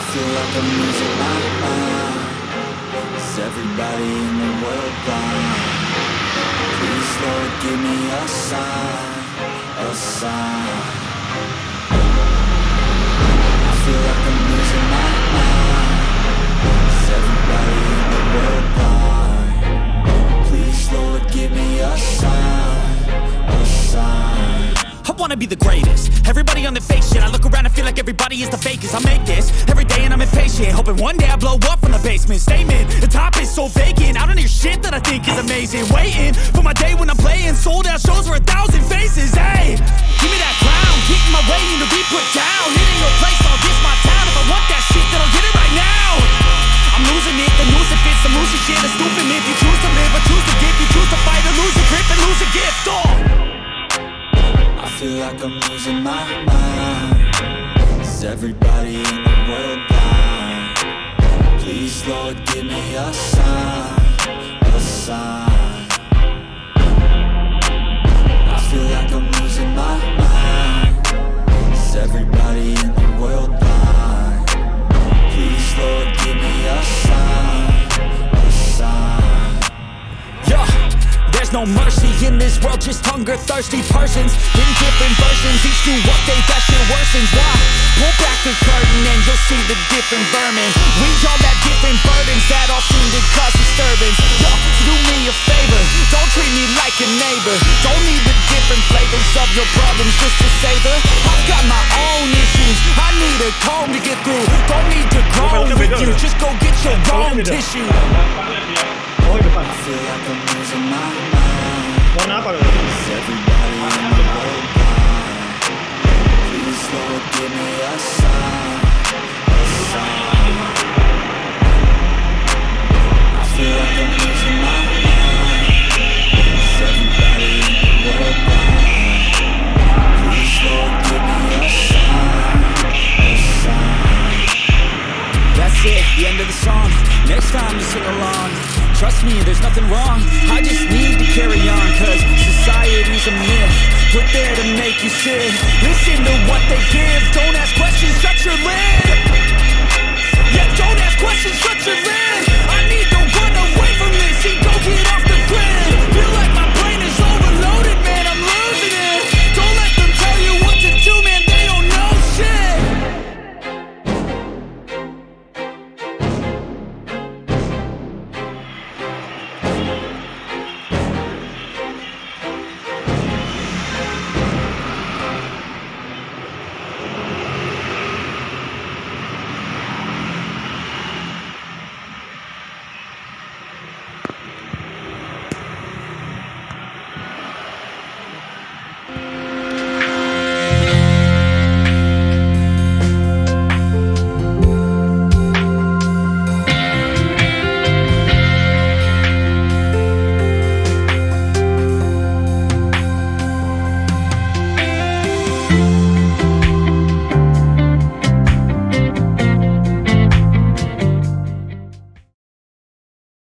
feel like I'm losing my mind. Is everybody in the world blind? Please, Lord, give me a sign, a sign. I feel like I'm losing my mind. Is everybody in the world blind? Please, Lord, give me a sign, a sign. I wanna be the greatest. Everybody on the fake shit. I look around and feel like everybody is the fakest. I make this every day and I'm impatient, hoping one day I blow up from the basement. Statement, the top is so vacant. I don't hear shit that I think is amazing. Waiting for my day when I'm playing sold out shows for 1,000 faces. Hey, give me that crown, kicking my way into be put down. It ain't no place, I'll diss my town. If I want that shit, then I'll get it right now. I'm losing it, the noose it fits, I'm losing shit. A stupid myth, you choose to live or choose to dip. You choose to fight or lose your grip and lose a gift. I feel like I'm losing my mind. Is everybody in the world blind? Please, Lord, give me a sign, a sign. I feel like I'm losing my mind. Is everybody in the world blind? Please, Lord, give me a sign, a sign. Yeah. There's no mercy in this world, just hunger-thirsty persons in different versions. Each new update, that shit worsens. Why? Pull back the curtain and you'll see the different vermin. We all have different burdens that all seem to cause disturbance. Yo, do me a favor, don't treat me like a neighbor. Don't need the different flavors of your problems just to savor. I've got my own issues, I need a comb to get through. Don't need to groan with you, just go get your own tissue. I feel like I'm losing my mind. Is everybody in the world blind? Please, Lord, give me a sign, a sign. I feel like I'm losing my mind. Is everybody in the world blind? Please, Lord, give me a sign, a sign. That's it, the end of the song. Next time you sing along, trust me, there's nothing wrong. I just need to carry on, cause society's a myth, put there to make you sit. Listen to what they give, don't ask questions, shut your lid. Yeah, don't ask questions, shut your lid.